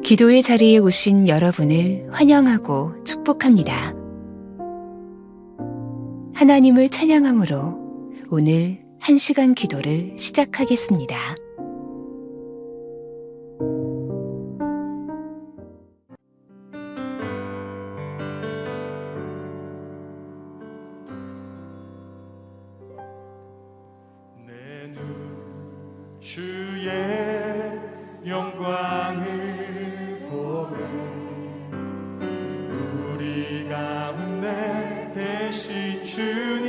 기도의 자리에 오신 여러분을 환영하고 축복합니다. 하나님을 찬양함으로 오늘 1시간 기도를 시작하겠습니다. 내 눈 주의 영광을 보네. 우리 가운데 계신 주님,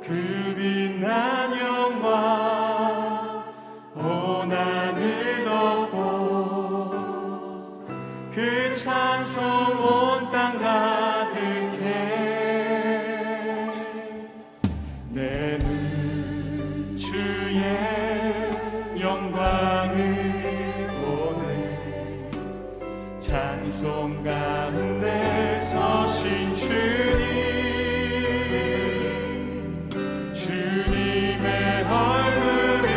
그 빛난 영광 온 하늘 덮고 그 찬송 온 땅 가득해. 내 눈 주의 영광을 보네. 찬송 가운데 서신 주님의 얼굴을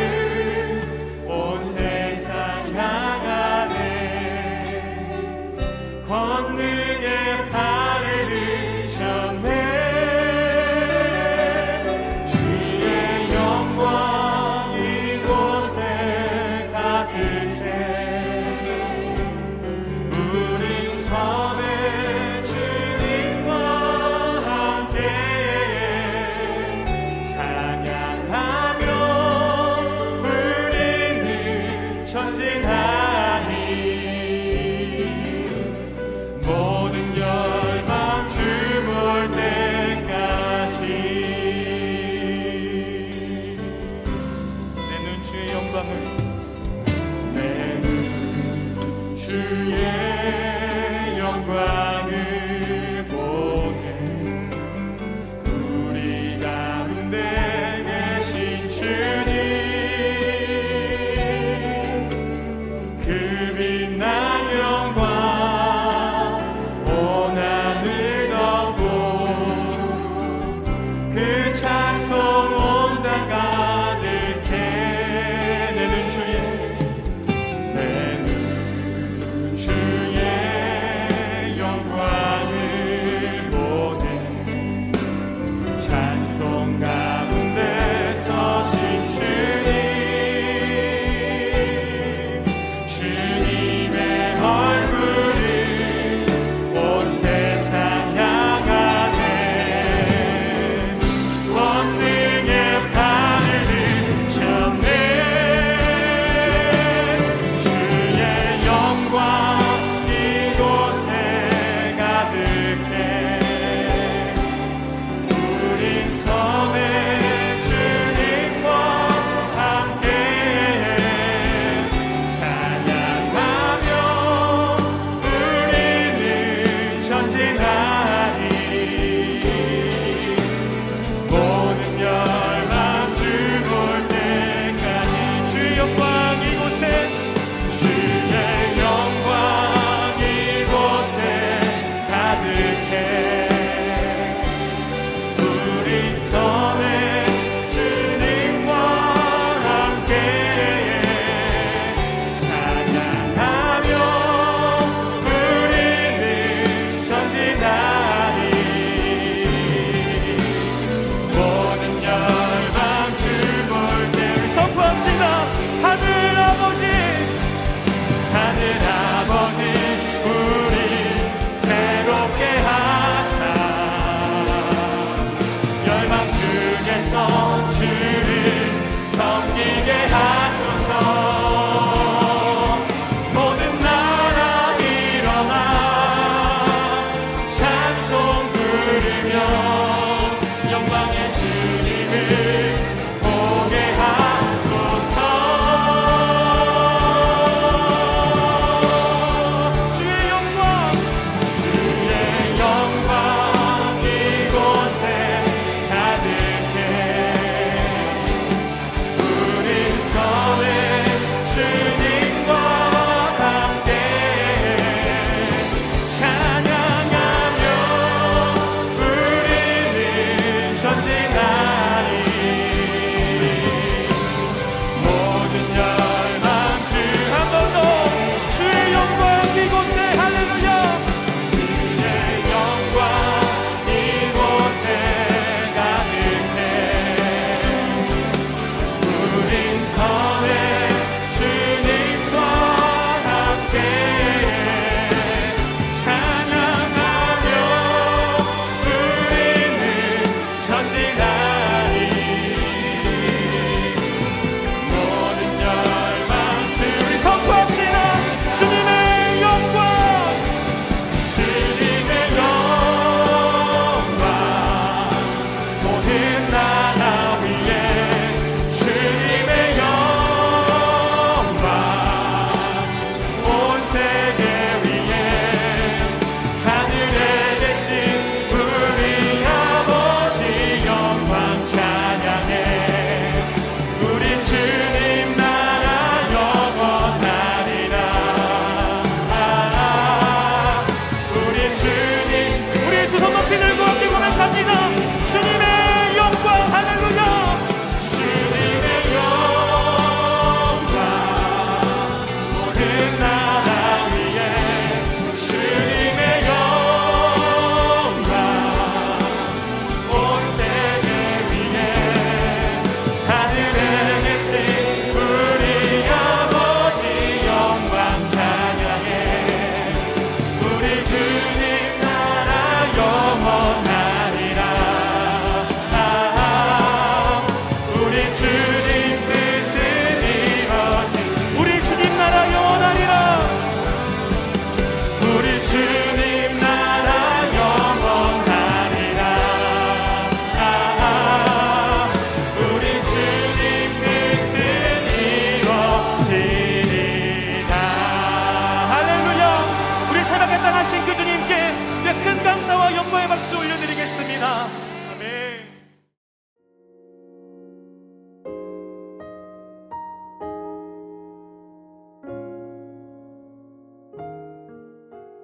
온 세상 향하네. 권능의 팔을 드셨네. 주의 영광 이곳에 가득해. 우린 선의 주님과 함께 찬양하며 우리는 전진하리. 모든 열망 주볼 때까지. 내 눈 주의 영광을, 내 눈 주의 영광을 보네. 우리 가운데 계신 주님, 그 빛난 영광 온 하늘 덮고 그 찬송 온 땅 가득해. 내 눈 주의 영광을 보네. 찬송 가운데 서신 주님의 얼굴을 온 세상 향하네. 권능의 팔을 드셨네. 주의 영광 이곳에 가득해. 우린 선의 주님과 함께 찬양하며 우리는 전진하리. 모든 열망 주 볼 때까지. 주의 영광 이곳에, 주의 영광 이곳에 가득해. 우린 선의 주님과 함께 찬양하며 우리는 전진하리. 모든 열망 주 볼 때 선포합시다. 하늘 아버지, 하늘 아버지, 우리 새롭게 하사 열망 중에서 주를 섬기게 하소서. 모든 나라 일어나 찬송 부르며 영광의 주님을 보게 하소서. 주의 영광 이곳에 가득해. 우린 선의 주님과 함께 찬양하며 우리는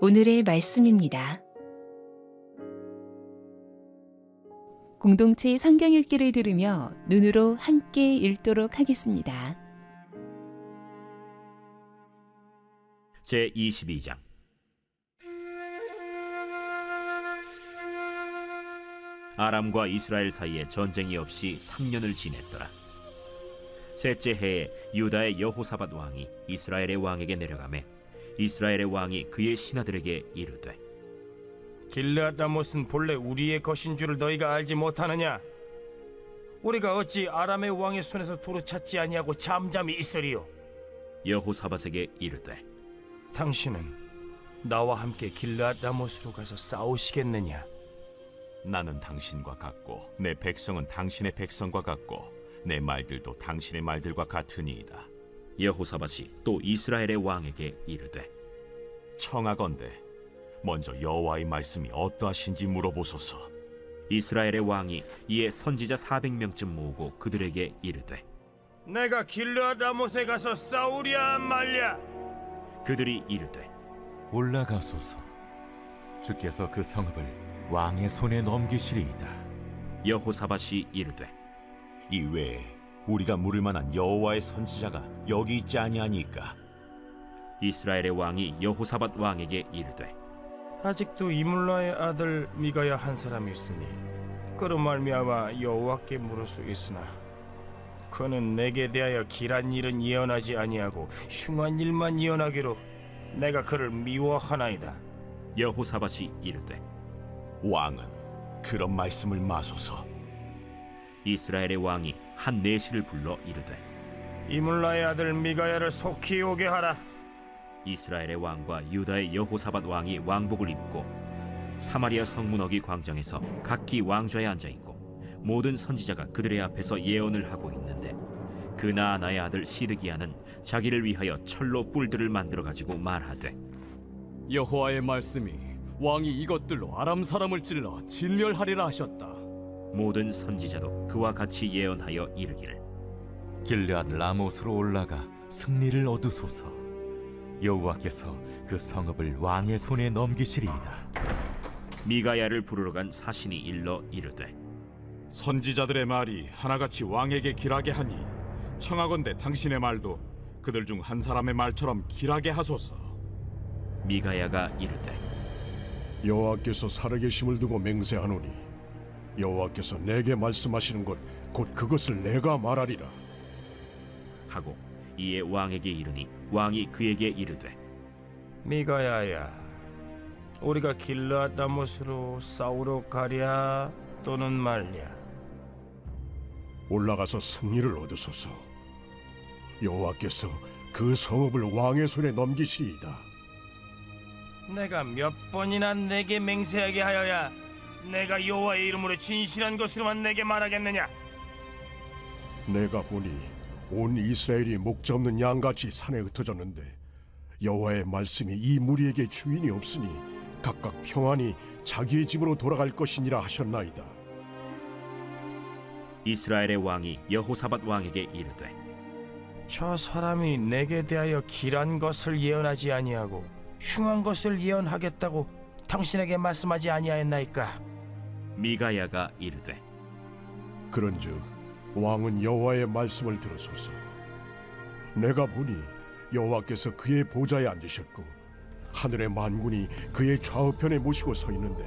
오늘의 말씀입니다. 공동체 성경 읽기를 들으며 눈으로 함께 읽도록 하겠습니다. 제22장. 아람과 이스라엘 사이에 전쟁이 없이 3년을 지냈더라. 셋째 해에 유다의 여호사밧 왕이 이스라엘의 왕에게 내려가매 이스라엘의 왕이 그의 신하들에게 이르되, 길르앗 라못은 본래 우리의 것인 줄을 너희가 알지 못하느냐? 우리가 어찌 아람의 왕의 손에서 도로 찾지 아니하고 잠잠히 있으리요? 여호사밧에게 이르되, 당신은 나와 함께 길르앗 라못으로 가서 싸우시겠느냐? 나는 당신과 같고 내 백성은 당신의 백성과 같고 내 말들도 당신의 말들과 같으니이다. 여호사밧이 또 이스라엘의 왕에게 이르되, 청하건대 먼저 여호와의 말씀이 어떠하신지 물어보소서. 이스라엘의 왕이 이에 선지자 400명쯤 모으고 그들에게 이르되, 내가 길르앗 라못에 가서 싸우랴 말랴? 그들이 이르되, 올라가소서. 주께서 그 성읍을 왕의 손에 넘기시리이다. 여호사밧이 이르되, 이외에 우리가 물을 만한 여호와의 선지자가 여기 있지 아니하니까? 이스라엘의 왕이 여호사밧 왕에게 이르되, 아직도 이물라의 아들 미가야 한 사람이 있으니 그로 말미암아 여호와께 물을 수 있으나 그는 내게 대하여 길한 일은 예언하지 아니하고 흉한 일만 예언하기로 내가 그를 미워하나이다. 여호사밧이 이르되, 왕은 그런 말씀을 마소서. 이스라엘의 왕이 한 내시를 불러 이르되, 이물라의 아들 미가야를 속히 오게 하라. 이스라엘의 왕과 유다의 여호사밧 왕이 왕복을 입고 사마리아 성문 어기 광장에서 각기 왕좌에 앉아 있고 모든 선지자가 그들의 앞에서 예언을 하고 있는데, 그나아나의 아들 시드기야는 자기를 위하여 철로 뿔들을 만들어 가지고 말하되, 여호와의 말씀이 왕이 이것들로 아람 사람을 찔러 진멸하리라 하셨다. 모든 선지자도 그와 같이 예언하여 이르기를, 길르앗 라못으로 올라가 승리를 얻으소서. 여호와께서 그 성읍을 왕의 손에 넘기시리이다. 미가야를 부르러 간 사신이 일러 이르되, 선지자들의 말이 하나같이 왕에게 길하게 하니 청하건대 당신의 말도 그들 중 한 사람의 말처럼 길하게 하소서. 미가야가 이르되, 여호와께서 살아계심을 두고 맹세하노니 여호와께서 내게 말씀하시는 것 곧 그것을 내가 말하리라 하고 이에 왕에게 이르니 왕이 그에게 이르되, 미가야야, 우리가 길르앗 라못으로 싸우러 가랴 또는 말랴? 올라가서 승리를 얻으소서. 여호와께서 그 성읍을 왕의 손에 넘기시리이다. 내가 몇 번이나 내게 맹세하게 하여야 내가 여호와의 이름으로 진실한 것으로만 내게 말하겠느냐? 내가 보니 온 이스라엘이 목자 없는 양같이 산에 흩어졌는데 여호와의 말씀이 이 무리에게 주인이 없으니 각각 평안히 자기의 집으로 돌아갈 것이니라 하셨나이다. 이스라엘의 왕이 여호사밧 왕에게 이르되, 저 사람이 내게 대하여 길한 것을 예언하지 아니하고 흉한 것을 예언하겠다고 당신에게 말씀하지 아니하였나이까? 미가야가 이르되, 그런즉 왕은 여호와의 말씀을 들으소서. 내가 보니 여호와께서 그의 보좌에 앉으셨고 하늘의 만군이 그의 좌우편에 모시고 서 있는데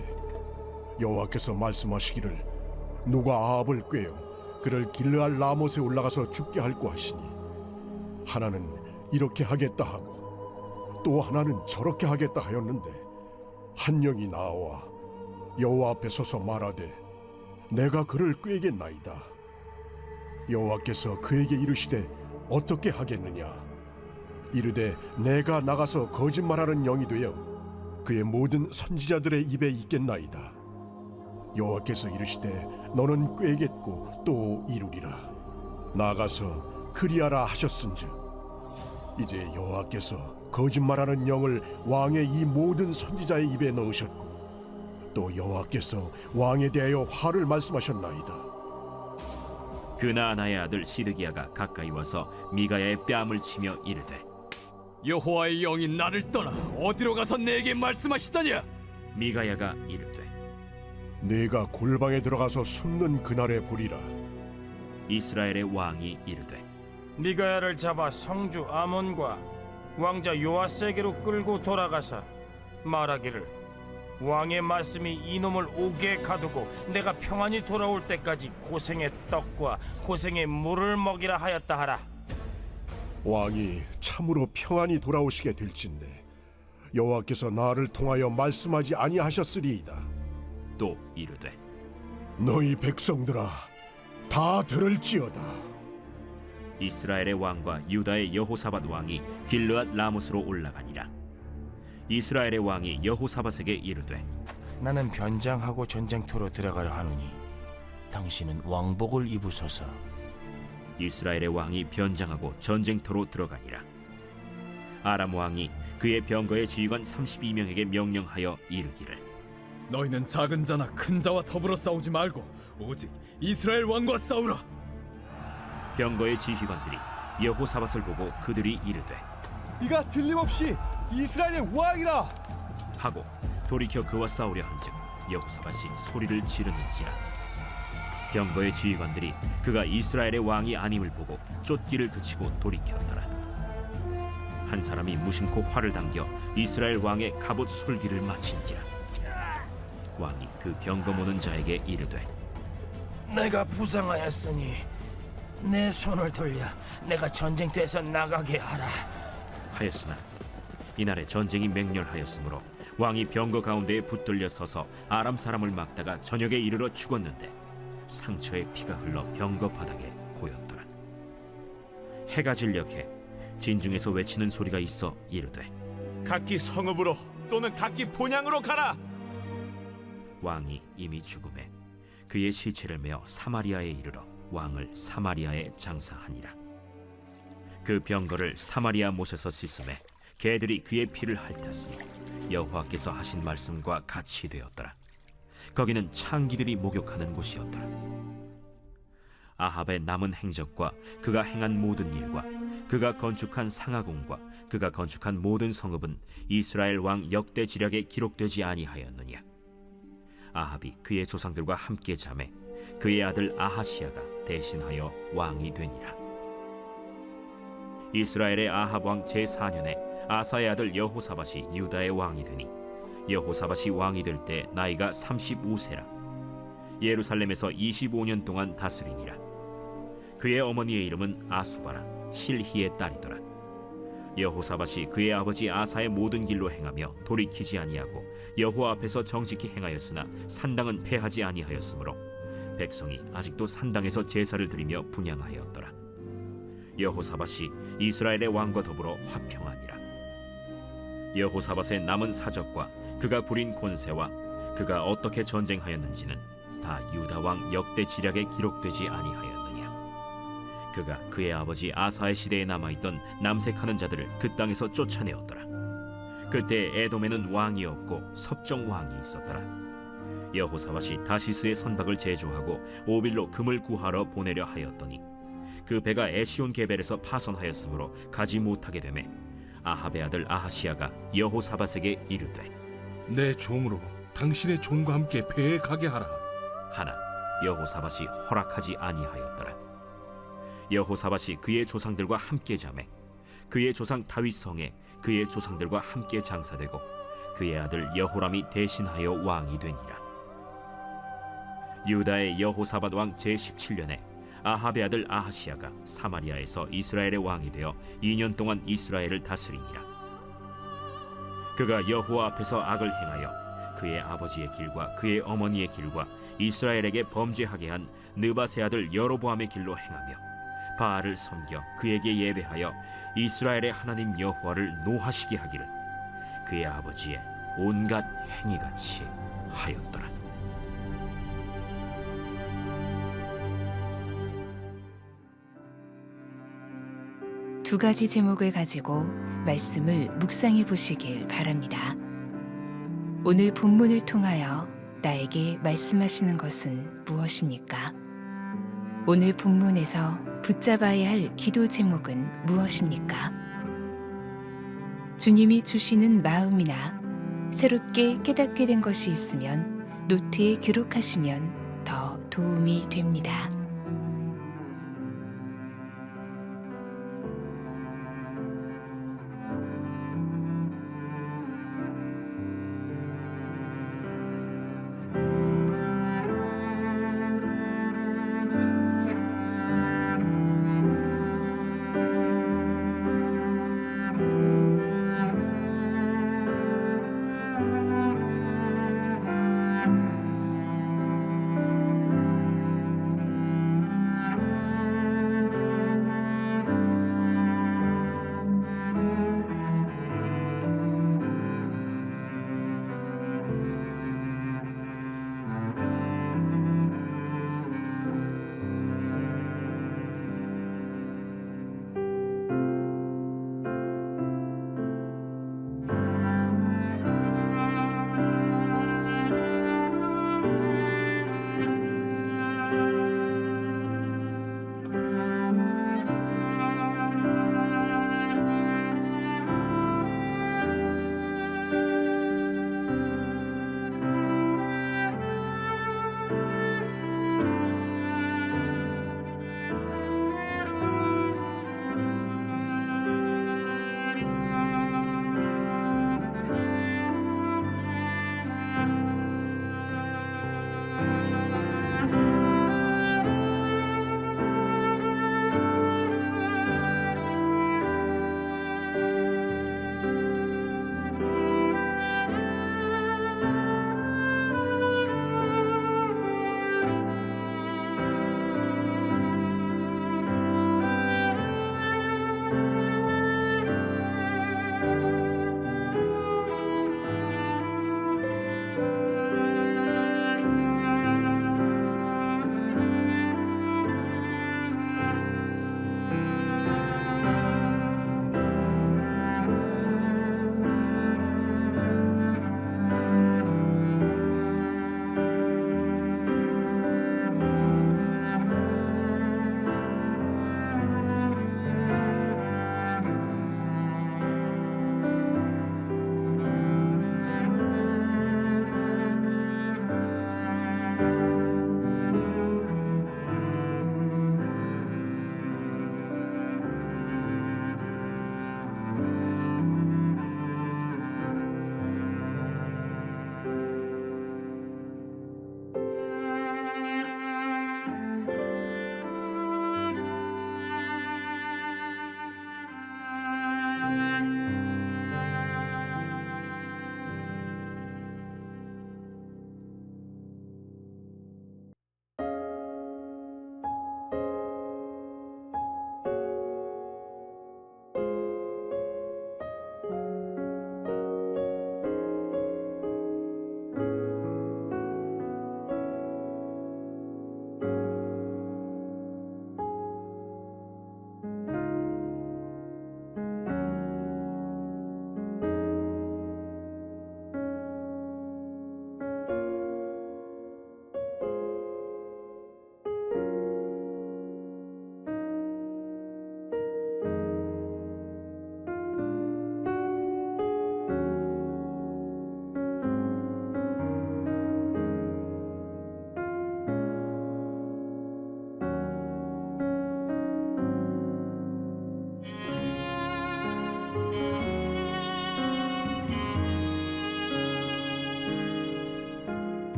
여호와께서 말씀하시기를 누가 아합을 꾀어 그를 길르앗 라못에 올라가서 죽게 할고 하시니 하나는 이렇게 하겠다 하고 또 하나는 저렇게 하겠다 하였는데 한 영이 나와 여호와 앞에 서서 말하되 내가 그를 꾀겠나이다. 여호와께서 그에게 이르시되 어떻게 하겠느냐? 이르되 내가 나가서 거짓말하는 영이 되어 그의 모든 선지자들의 입에 있겠나이다. 여호와께서 이르시되 너는 꾀겠고 또 이루리라. 나가서 그리하라 하셨은즉 이제 여호와께서 거짓말하는 영을 왕의 이 모든 선지자의 입에 넣으셨고 또 여호와께서 왕에 대하여 화를 말씀하셨나이다. 그나아나의 아들 시드기야가 가까이 와서 미가야의 뺨을 치며 이르되, 여호와의 영이 나를 떠나 어디로 가서 내게 말씀하시더냐? 미가야가 이르되 네가 골방에 들어가서 숨는 그날에 보리라. 이스라엘의 왕이 이르되 미가야를 잡아 성주 아몬과 왕자 요아스에게로 끌고 돌아가서 말하기를 왕의 말씀이 이놈을 옥에 가두고 내가 평안히 돌아올 때까지 고생의 떡과 고생의 물을 먹이라 하였다 하라. 왕이 참으로 평안히 돌아오시게 될진데 여호와께서 나를 통하여 말씀하지 아니하셨으리이다. 또 이르되 너희 백성들아 다 들을지어다. 이스라엘의 왕과 유다의 여호사밧 왕이 길르앗 라못으로 올라가니라. 이스라엘의 왕이 여호사밧에게 이르되 나는 변장하고 전쟁터로 들어가려 하노니 당신은 왕복을 입으소서. 이스라엘의 왕이 변장하고 전쟁터로 들어가니라. 아람 왕이 그의 병거의 지휘관 32명에게 명령하여 이르기를 너희는 작은 자나 큰 자와 더불어 싸우지 말고 오직 이스라엘 왕과 싸우라. 병거의 지휘관들이 여호사밧을 보고 그들이 이르되 이가 틀림없이 이스라엘의 왕이라 하고 돌이켜 그와 싸우려 한즉 여호사밧이 소리를 지르는지라. 병거의 지휘관들이 그가 이스라엘의 왕이 아님을 보고 쫓기를 그치고 돌이켰더라. 한 사람이 무심코 활을 당겨 이스라엘 왕의 갑옷 솔기를 마친지라. 왕이 그 병거 모는 자에게 이르되 내가 부상하였으니 내 손을 돌려 내가 전쟁터에서 나가게 하라 하였으나 이날에 전쟁이 맹렬하였으므로 왕이 병거 가운데에 붙들려 서서 아람 사람을 막다가 저녁에 이르러 죽었는데 상처에 피가 흘러 병거 바닥에 고였더라. 해가 질녘에 진중에서 외치는 소리가 있어 이르되 각기 성읍으로 또는 각기 본향으로 가라. 왕이 이미 죽음에 그의 시체를 메어 사마리아에 이르러 왕을 사마리아에 장사하니라. 그 병거를 사마리아 못에서 씻음에 개들이 그의 피를 핥았으니 여호와께서 하신 말씀과 같이 되었더라. 거기는 창기들이 목욕하는 곳이었더라. 아합의 남은 행적과 그가 행한 모든 일과 그가 건축한 상하궁과 그가 건축한 모든 성읍은 이스라엘 왕 역대 지략에 기록되지 아니하였느냐. 아합이 그의 조상들과 함께 잠에 그의 아들 아하시야가 대신하여 왕이 되니라. 이스라엘의 아합 왕 제4년에 아사의 아들 여호사밧이 유다의 왕이 되니 여호사밧이 왕이 될 때 나이가 35세라. 예루살렘에서 25년 동안 다스리니라. 그의 어머니의 이름은 아수바라 실히의 딸이더라. 여호사밧이 그의 아버지 아사의 모든 길로 행하며 돌이키지 아니하고 여호와 앞에서 정직히 행하였으나 산당은 패하지 아니하였으므로 백성이 아직도 산당에서 제사를 드리며 분향하였더라. 여호사밧이 이스라엘의 왕과 더불어 화평하니라. 여호사밧의 남은 사적과 그가 부린 권세와 그가 어떻게 전쟁하였는지는 다 유다 왕 역대 지략에 기록되지 아니하였느냐. 그가 그의 아버지 아사의 시대에 남아있던 남색하는 자들을 그 땅에서 쫓아내었더라. 그때 에돔에는 왕이 없고 섭정 왕이 있었더라. 여호사밧이 다시스의 선박을 제조하고 오빌로 금을 구하러 보내려 하였더니 그 배가 에시온 게벨에서 파손하였으므로 가지 못하게 되매 아합의 아들 아하시야가 여호사밧에게 이르되 내 종으로 당신의 종과 함께 배에 가게 하라 하나 여호사밧이 허락하지 아니하였더라. 여호사밧이 그의 조상들과 함께 잠에 그의 조상 다윗 성에 그의 조상들과 함께 장사되고 그의 아들 여호람이 대신하여 왕이 되니라. 유다의 여호사밧 왕 제17년에 아합의 아들 아하시야가 사마리아에서 이스라엘의 왕이 되어 2년 동안 이스라엘을 다스리니라. 그가 여호와 앞에서 악을 행하여 그의 아버지의 길과 그의 어머니의 길과 이스라엘에게 범죄하게 한 느밧의 아들 여로보암의 길로 행하며 바알을 섬겨 그에게 예배하여 이스라엘의 하나님 여호와를 노하시게 하기를 그의 아버지의 온갖 행위같이 하였더라. 두 가지 제목을 가지고 말씀을 묵상해 보시길 바랍니다. 오늘 본문을 통하여 나에게 말씀하시는 것은 무엇입니까? 오늘 본문에서 붙잡아야 할 기도 제목은 무엇입니까? 주님이 주시는 마음이나 새롭게 깨닫게 된 것이 있으면 노트에 기록하시면 더 도움이 됩니다.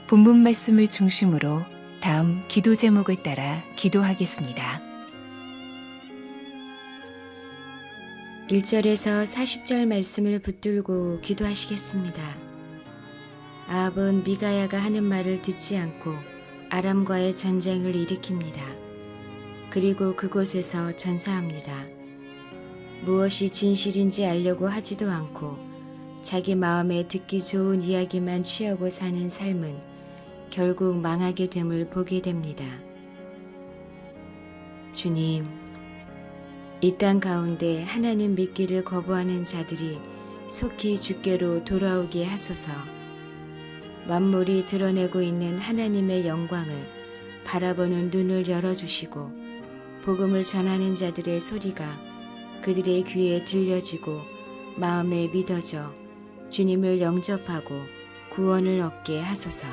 본문 말씀을 중심으로 다음 기도 제목을 따라 기도하겠습니다. 1절에서 40절 말씀을 붙들고 기도하시겠습니다. 아합은 미가야가 하는 말을 듣지 않고 아람과의 전쟁을 일으킵니다. 그리고 그곳에서 전사합니다. 무엇이 진실인지 알려고 하지도 않고 자기 마음에 듣기 좋은 이야기만 취하고 사는 삶은 결국 망하게 됨을 보게 됩니다. 주님, 이 땅 가운데 하나님 믿기를 거부하는 자들이 속히 주께로 돌아오게 하소서. 만물이 드러내고 있는 하나님의 영광을 바라보는 눈을 열어주시고 복음을 전하는 자들의 소리가 그들의 귀에 들려지고 마음에 믿어져 주님을 영접하고 구원을 얻게 하소서.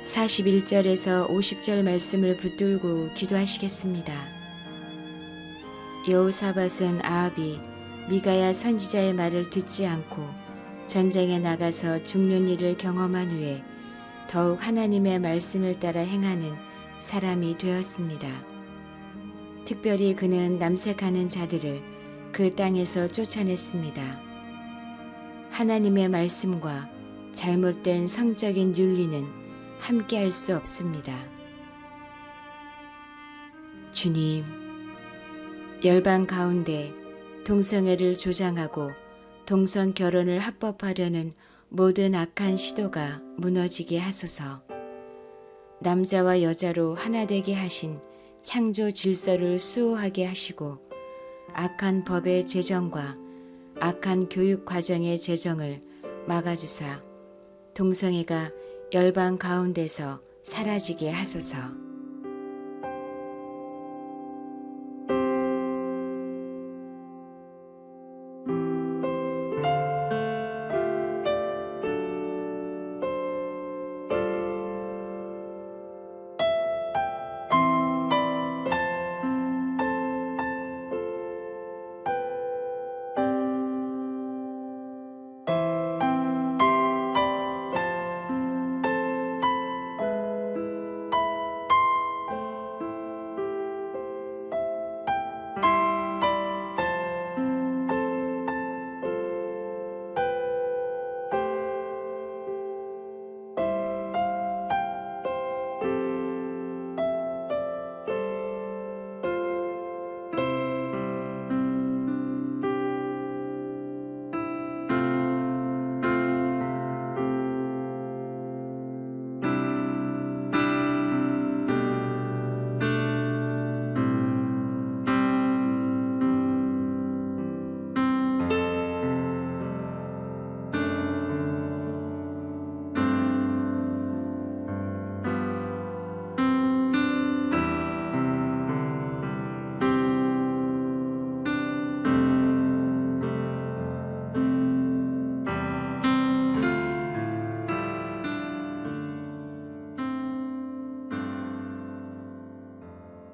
(41절에서 50절) 말씀을 붙들고 기도하시겠습니다. 여호사밧은 아합이 미가야 선지자의 말을 듣지 않고 전쟁에 나가서 죽는 일을 경험한 후에 더욱 하나님의 말씀을 따라 행하는 사람이 되었습니다. 특별히 그는 남색하는 자들을 그 땅에서 쫓아냈습니다. 하나님의 말씀과 잘못된 성적인 윤리는 함께 할 수 없습니다. 주님, 열방 가운데 동성애를 조장하고 동성 결혼을 합법화하려는 모든 악한 시도가 무너지게 하소서. 남자와 여자로 하나 되게 하신 창조 질서를 수호하게 하시고 악한 법의 제정과 악한 교육 과정의 제정을 막아주사 동성애가 열방 가운데서 사라지게 하소서.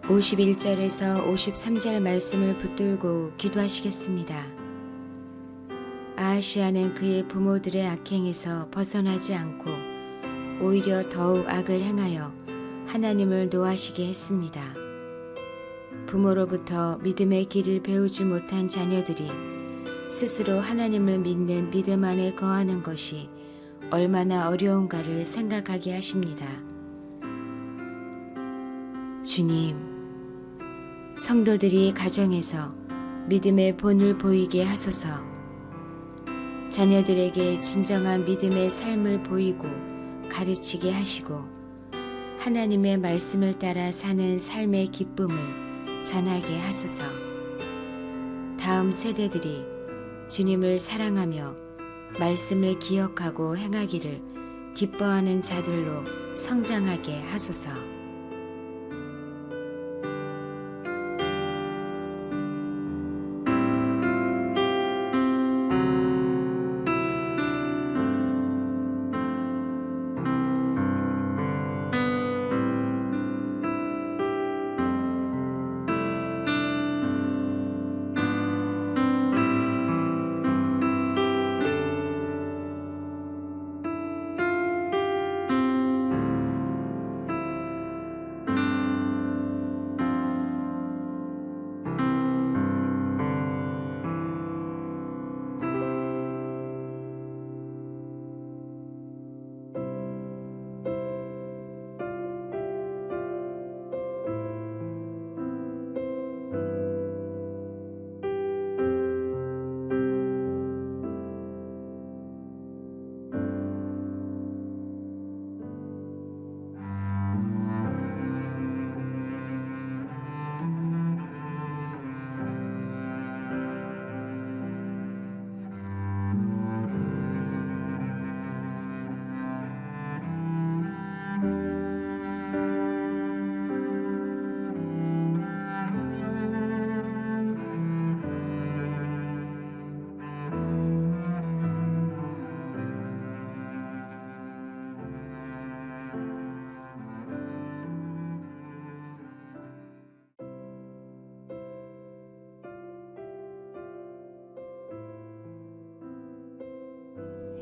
51절에서 53절 말씀을 붙들고 기도하시겠습니다. 아하시아는 그의 부모들의 악행에서 벗어나지 않고 오히려 더욱 악을 행하여 하나님을 노하시게 했습니다. 부모로부터 믿음의 길을 배우지 못한 자녀들이 스스로 하나님을 믿는 믿음 안에 거하는 것이 얼마나 어려운가를 생각하게 하십니다. 주님, 성도들이 가정에서 믿음의 본을 보이게 하소서. 자녀들에게 진정한 믿음의 삶을 보이고 가르치게 하시고 하나님의 말씀을 따라 사는 삶의 기쁨을 전하게 하소서. 다음 세대들이 주님을 사랑하며 말씀을 기억하고 행하기를 기뻐하는 자들로 성장하게 하소서.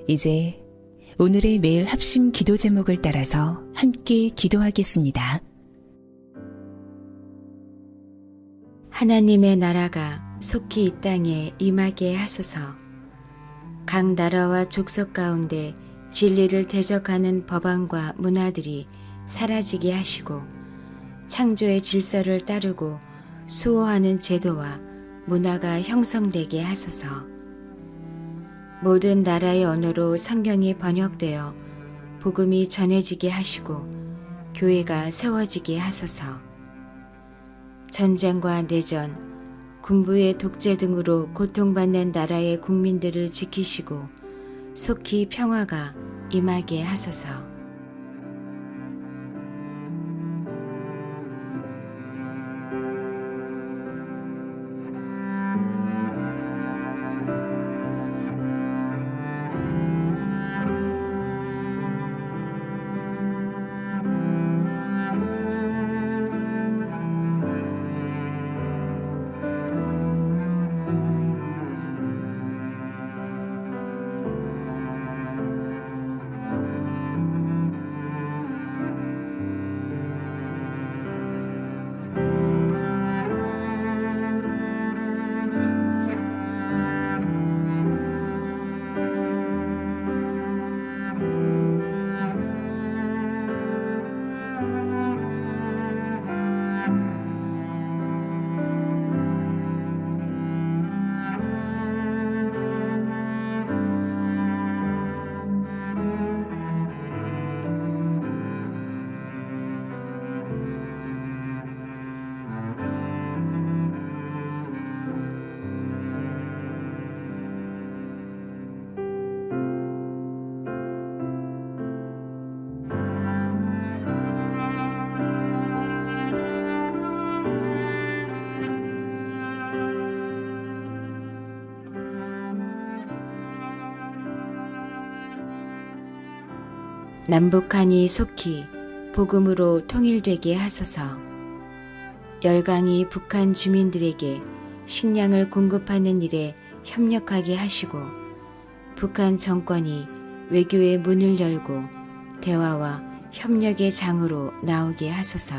이제 오늘의 매일 합심 기도 제목을 따라서 함께 기도하겠습니다. 하나님의 나라가 속히 이 땅에 임하게 하소서. 각 나라와 족속 가운데 진리를 대적하는 법안과 문화들이 사라지게 하시고 창조의 질서를 따르고 수호하는 제도와 문화가 형성되게 하소서. 모든 나라의 언어로 성경이 번역되어 복음이 전해지게 하시고 교회가 세워지게 하소서. 전쟁과 내전, 군부의 독재 등으로 고통받는 나라의 국민들을 지키시고 속히 평화가 임하게 하소서. 남북한이 속히 복음으로 통일되게 하소서. 열강이 북한 주민들에게 식량을 공급하는 일에 협력하게 하시고 북한 정권이 외교의 문을 열고 대화와 협력의 장으로 나오게 하소서.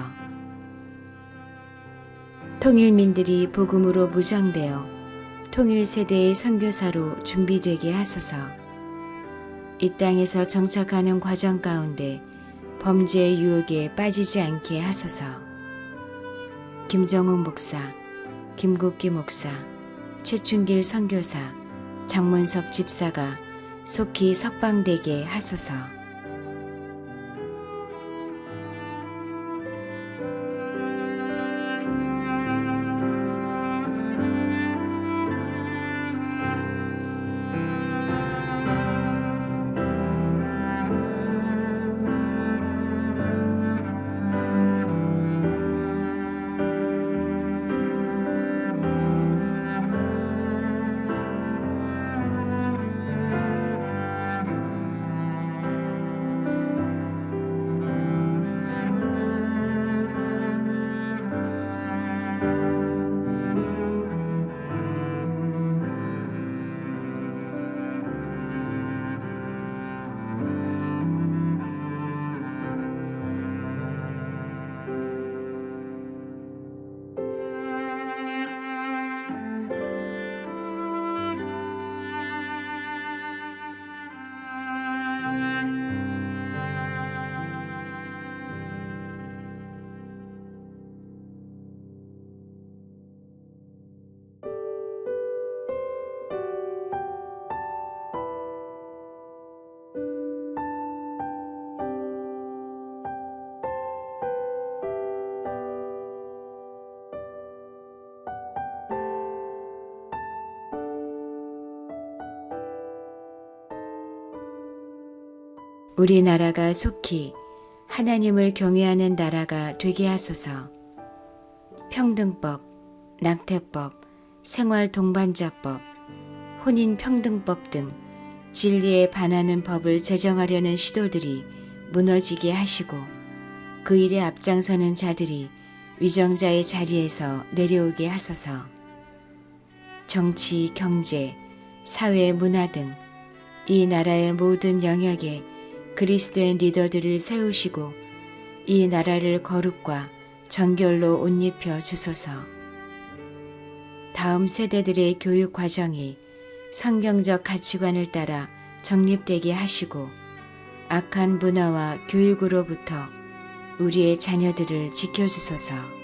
통일민들이 복음으로 무장되어 통일세대의 선교사로 준비되게 하소서. 이 땅에서 정착하는 과정 가운데 범죄의 유혹에 빠지지 않게 하소서. 김정욱 목사, 김국기 목사, 최춘길 선교사, 장문석 집사가 속히 석방되게 하소서. 우리나라가 속히 하나님을 경외하는 나라가 되게 하소서. 평등법, 낙태법, 생활동반자법, 혼인평등법 등 진리에 반하는 법을 제정하려는 시도들이 무너지게 하시고 그 일에 앞장서는 자들이 위정자의 자리에서 내려오게 하소서. 정치, 경제, 사회, 문화 등 이 나라의 모든 영역에 그리스도의 리더들을 세우시고 이 나라를 거룩과 정결로 옷 입혀 주소서. 다음 세대들의 교육 과정이 성경적 가치관을 따라 정립되게 하시고 악한 문화와 교육으로부터 우리의 자녀들을 지켜주소서.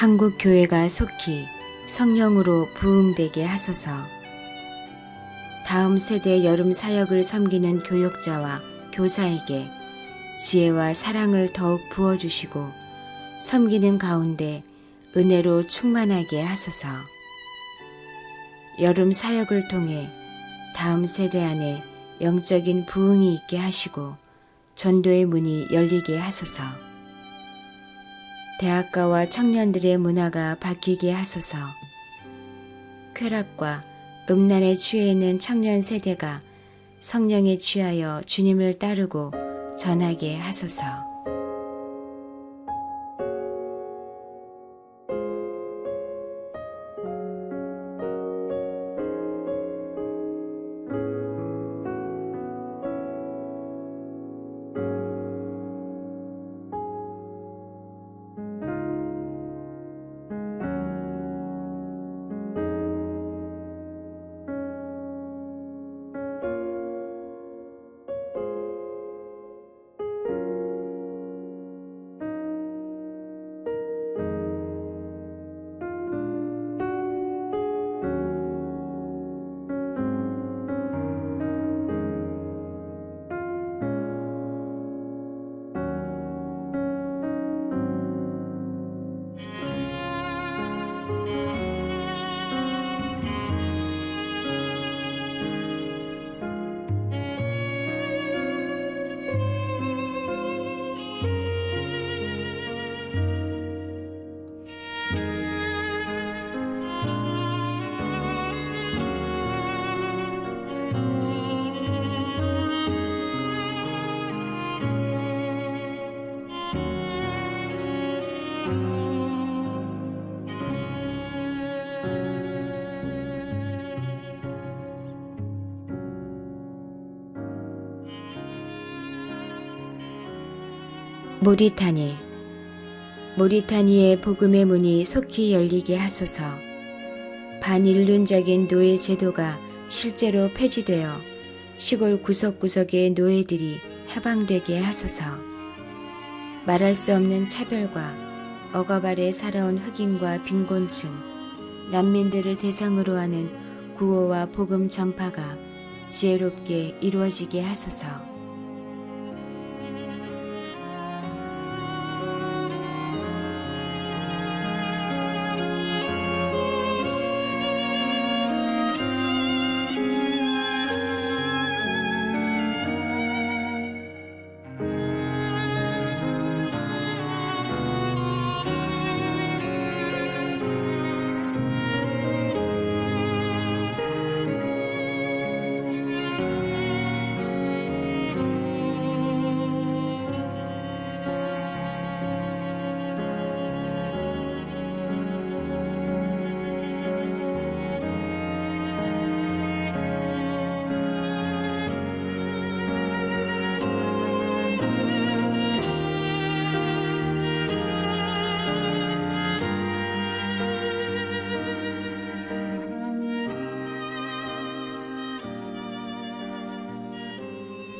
한국 교회가 속히 성령으로 부흥되게 하소서. 다음 세대 여름 사역을 섬기는 교역자와 교사에게 지혜와 사랑을 더욱 부어주시고 섬기는 가운데 은혜로 충만하게 하소서. 여름 사역을 통해 다음 세대 안에 영적인 부흥이 있게 하시고 전도의 문이 열리게 하소서. 대학가와 청년들의 문화가 바뀌게 하소서. 쾌락과 음란에 취해 있는 청년 세대가 성령에 취하여 주님을 따르고 전하게 하소서. 모리타니의 복음의 문이 속히 열리게 하소서. 반인륜적인 노예 제도가 실제로 폐지되어 시골 구석구석의 노예들이 해방되게 하소서. 말할 수 없는 차별과 억압 아래 살아온 흑인과 빈곤층, 난민들을 대상으로 하는 구호와 복음 전파가 지혜롭게 이루어지게 하소서.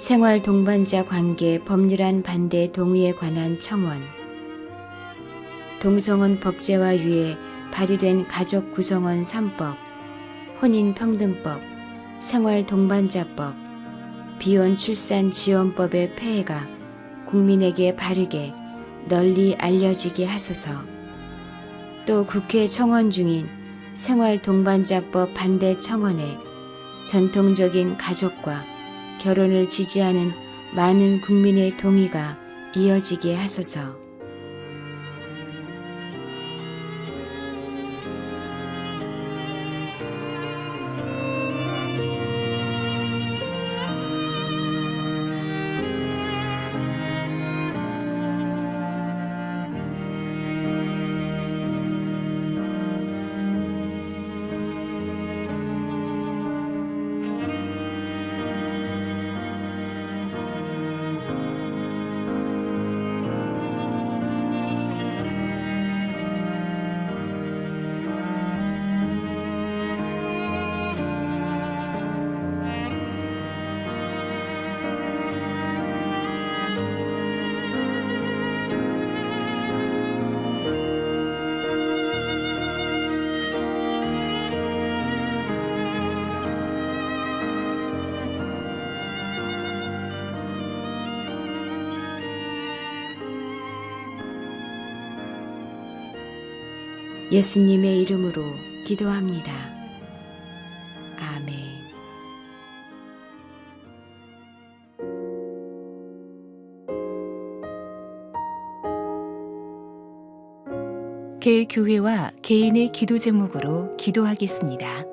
생활 동반자 관계 법률안 반대 동의에 관한 청원. 동성혼 법제화 위에 발의된 가족 구성원 3법, 혼인평등법, 생활 동반자법, 비혼 출산 지원법의 폐해가 국민에게 바르게 널리 알려지게 하소서. 또 국회 청원 중인 생활 동반자법 반대 청원에 전통적인 가족과 결혼을 지지하는 많은 국민의 동의가 이어지게 하소서. 예수님의 이름으로 기도합니다. 아멘. 개교회와 개인의 기도 제목으로 기도하겠습니다.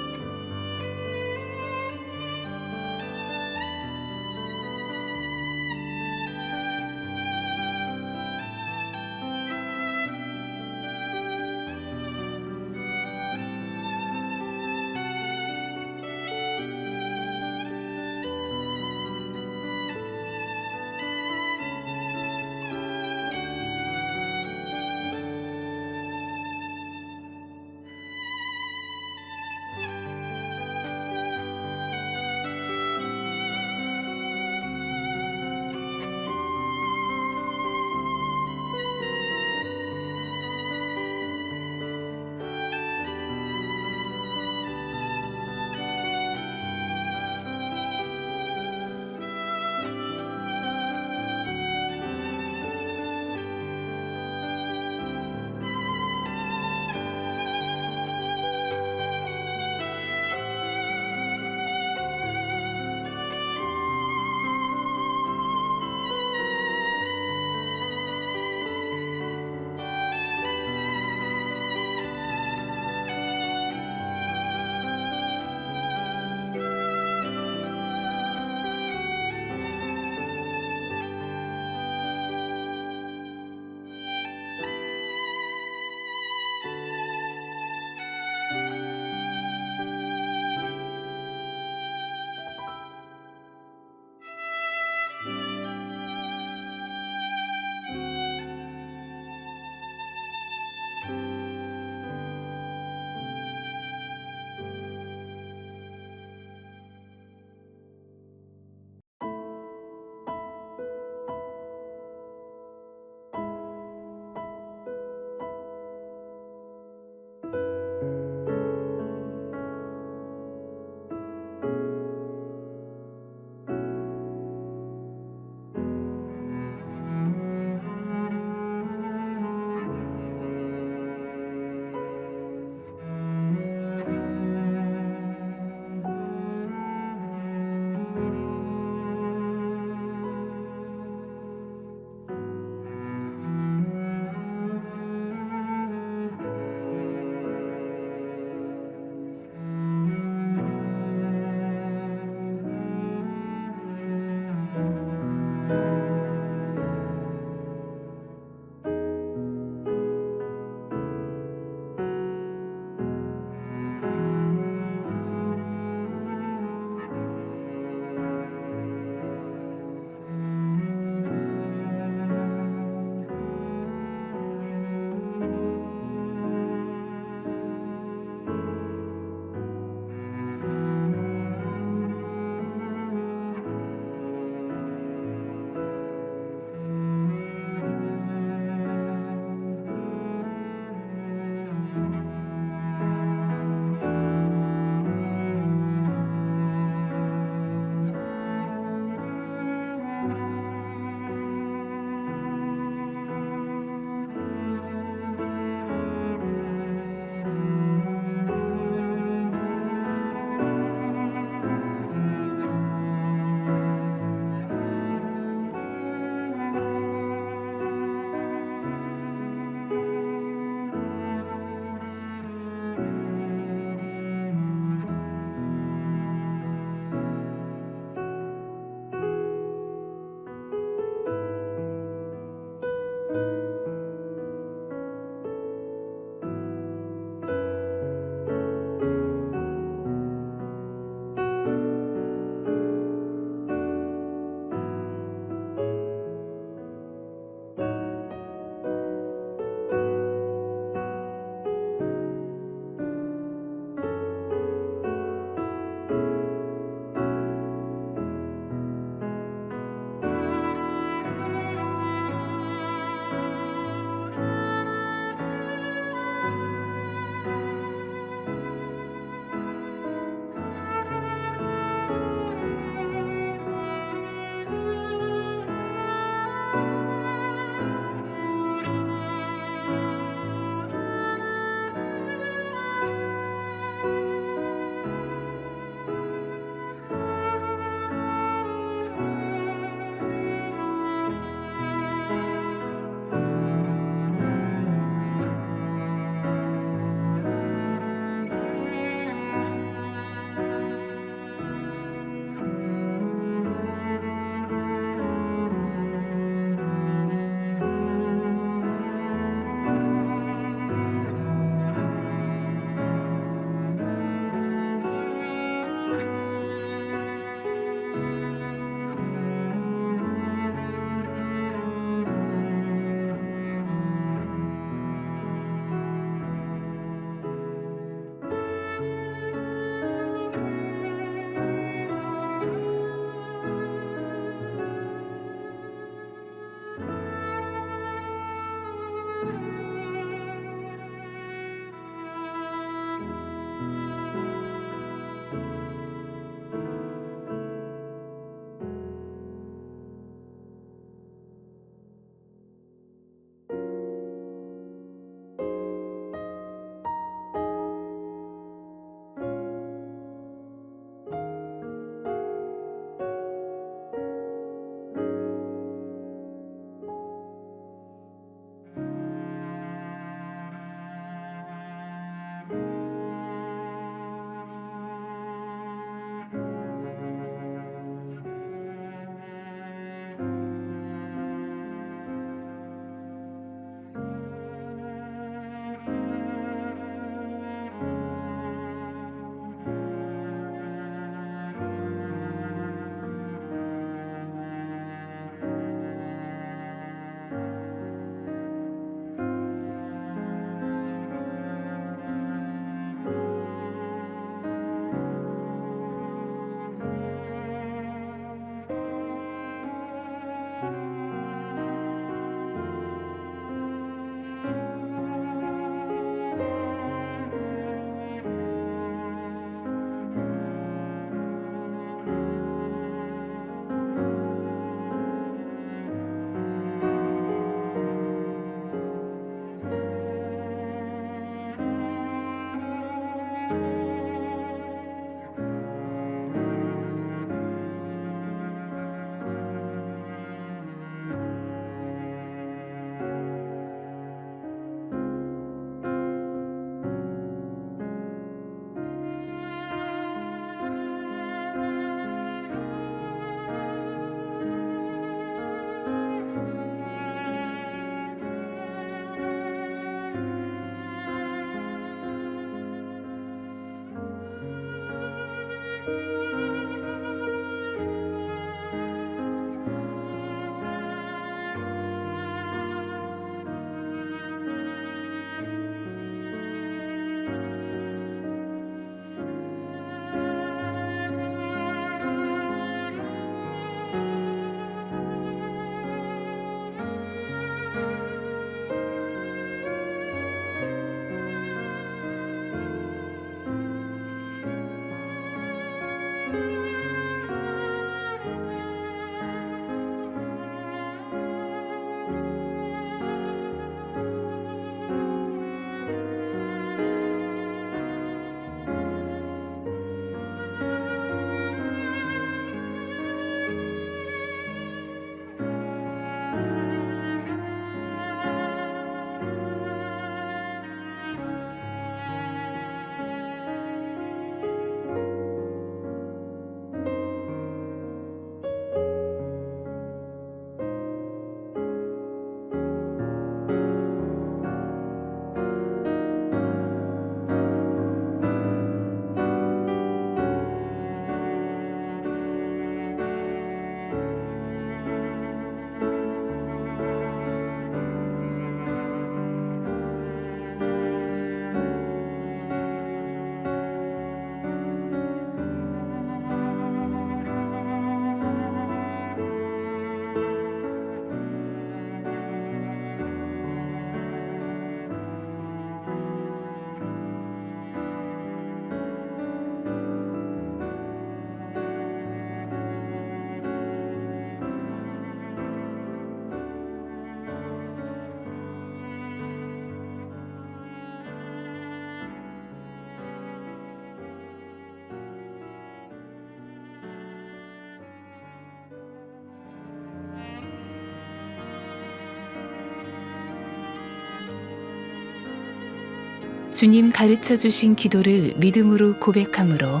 주님 가르쳐 주신 기도를 믿음으로 고백함으로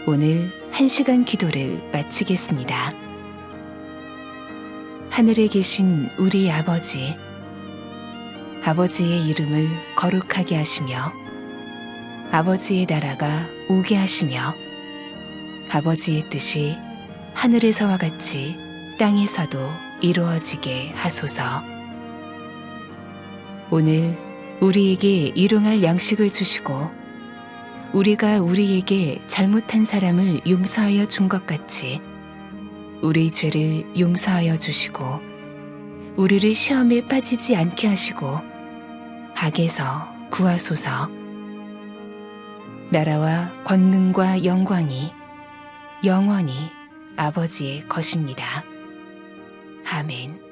오늘 1시간 기도를 마치겠습니다. 하늘에 계신 우리 아버지, 아버지의 이름을 거룩하게 하시며 아버지의 나라가 오게 하시며 아버지의 뜻이 하늘에서와 같이 땅에서도 이루어지게 하소서. 오늘 우리에게 일용할 양식을 주시고 우리가 우리에게 잘못한 사람을 용서하여 준 것 같이 우리 죄를 용서하여 주시고 우리를 시험에 빠지지 않게 하시고 악에서 구하소서. 나라와 권능과 영광이 영원히 아버지의 것입니다. 아멘.